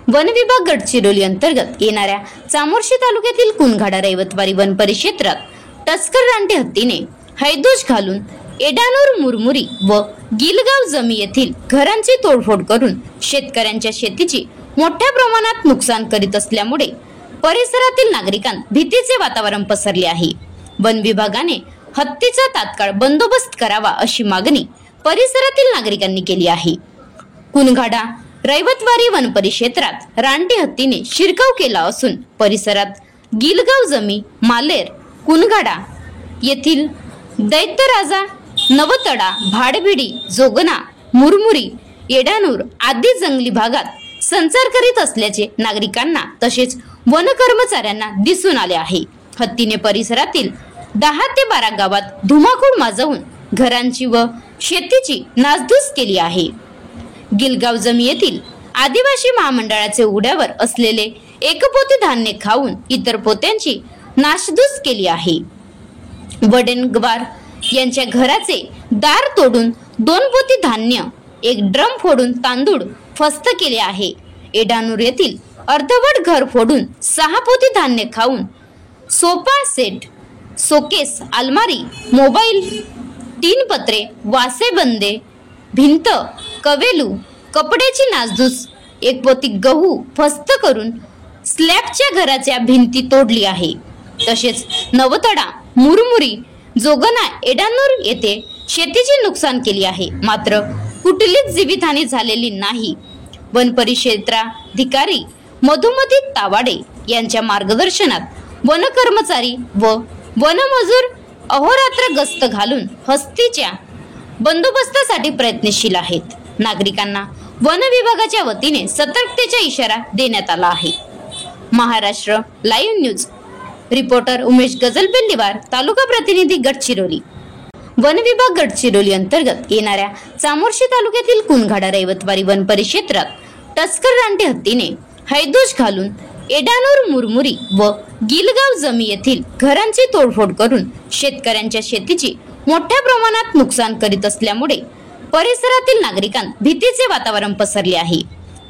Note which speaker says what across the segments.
Speaker 1: One विभाग गडचिरोली अंतर्गत येणाऱ्या चामोर्शी तालुक्यातील कुनघाडा रैवतवाडी वन परिक्षेत्रात टस्कर रानटी हत्तीने हैदोस घालून एडानूर मुरमुरी व गिलगाव जमी येथील घरांची तोडफोड करून शेतकऱ्यांच्या शेतीची मोठ्या प्रमाणात नुकसान करीत असल्यामुळे परिसरातील नागरिकांत भीतीचे वातावरण पसरले आहे। वन विभागाने हत्तीचा तात्काळ बंदोबस्त करावा अशी मागणी परिसरातील नागरिकांनी केली आहे। कुनघाडा रैवतवाडी वन परिक्षेत्रात रानटी हत्तीने शिरकाव केला असून परिसरात गिलगाव जमी, मालेर, कुनघाडा येथील दैत्यराजा, नवतडा, भाडबिडी, जोगना, मुरमुरी, एडानूर आदी जंगली भागात संचार करीत असल्याचे नागरिकांना तसेच वन कर्मचाऱ्यांना दिसून आले आहे। हत्तीने परिसरातील 10 ते 12 गावात धुमाकूळ माजवून घरांची व शेतीची नासधूस केली आहे। गिलगाव जमी येथील आदिवासी महामंडळाचे उघड्यावर असलेले एकपोती धान्य खाऊन इतर पोत्यांची नासधूस केली आहे। वडणगवार यांच्या घराचे दार तोडून 2 पोती धान्य, 1 ड्रम फोडून तांदूळ फस्त केले आहे। एडानूर येथील अर्धवट घर फोडून 6 पोती धान्य खाऊन सोफा सेट, शोकेस, अलमारी, मोबाईल, 3 पत्रे, वासे बंदे, भिंत, कवेलू, कपड्याची नासधूस, 1 पोती गहू फस्त करून स्लॅबच्या घराच्या भिंती तोडली आहे। तसेच नवतडा, मुरमुरी, जोगना, एडानूर येथे शेतीचे नुकसान केली आहे, मात्र कुठलीच जीवितहानी झालेली नाही। वन परिक्षेत्राधिकारी मधुमती तावाडे यांच्या मार्गदर्शनात वन कर्मचारी व वनमजूर अहोरात्र गस्त घालून हत्तीच्या बंदोबस्तासाठी प्रयत्नशील आहेत। नागरिकांना वन विभागाच्या वतीने सतर्कतेचा इशारा देण्यात आला आहे। Maharashtra live news reporter Umesh Gajalpendiwar, तालुका प्रतिनिधी गडचिरोली। वन विभाग गडचिरोली अंतर्गत येणाऱ्या चामोर्शी तालुक्यातील कुनघाडा रैवतवाडी वन परिक्षेत्रात टस्कर रानटी हत्तीने हैदोस घालून एडानूर मुरमुरी व गिलगाव जमी येथील घरांची तोडफोड करून शेतकऱ्यांच्या शेतीची मोठ्या प्रमाणात नुकसान करीत असल्यामुळे परिसरातील नागरिकांत भीतीचे वातावरण पसरले आहे।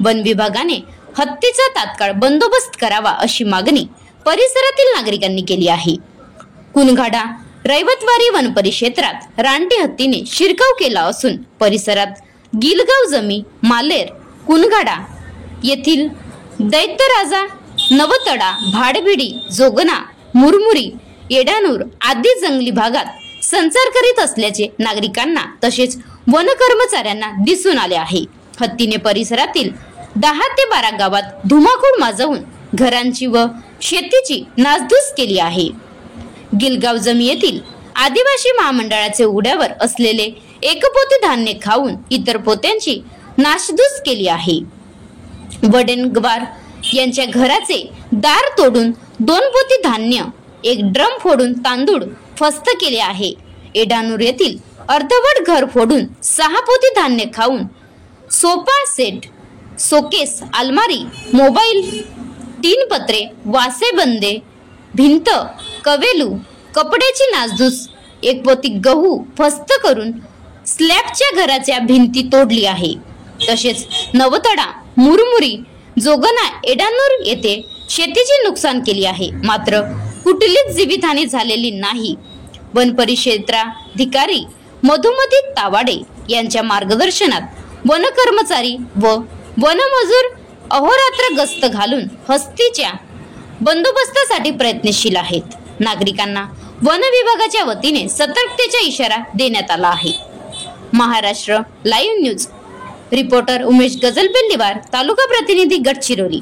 Speaker 1: वन विभागाने हत्तीचा तात्काळ बंदोबस्त करावा अशी मागणी परिसरातील नागरिकांनी केली आहे। कुनघाडा रैवतवाडी वन परिक्षेत्रात रानटी हत्तीने शिरकाव केला असून परिसरात गिलगाव जमी, मालेर, कुनघाडा येथील दैत्यराजा, नवतडा, भाडबिडी, जोगना, मुरमुरी, एडानूर आदी जंगली भागात संचार करीत असल्याचे नागरिकांना तसेच वन कर्मचाऱ्यांना दिसून आले आहे। हत्तीने परिसरातील 10 ते 12 गावात धुमाकूळ माजवून घरांची व शेतीची नासधूस केली आहे। गिलगाव जमी येथील आदिवासी महामंडळाचे उघड्यावर असलेले एकपोती धान्य खाऊन इतर पोत्यांची नासधूस केली आहे। वडणगवार यांच्या घराचे दार तोडून 2 पोती धान्य, 1 ड्रम फोडून तांदूळ फस्त केले आहे। एडानूर येथील अर्धवट घर फोडून 6 पोती धान्य खाऊन सोफा सेट, शोकेस, अलमारी, मोबाईल, 3 पत्रे, वासे बंदे, भिंत, कवेलू, कपड्याची नासधूस, 1 पोती गहू फस्त करून स्लॅबच्या घराच्या भिंती तोडली आहे। तसेच नवतडा, मुरमुरी, जोगना, एडानूर येथे शेतीचे नुकसान केली आहे, मात्र कुठलीच जीवितहानी झालेली नाही। वन परिक्षेत्राधिकारी मधुमती तावाडे यांच्या मार्गदर्शनात वन कर्मचारी व वनमजूर अहोरात्र गस्त घालून हत्तीच्या बंदोबस्तासाठी प्रयत्नशील आहेत। नागरिकांना वन विभागाच्या वतीने सतर्कतेचा इशारा देण्यात आला आहे। Maharashtra live news reporter Umesh Gajalpendiwar, तालुका प्रतिनिधी गडचिरोली।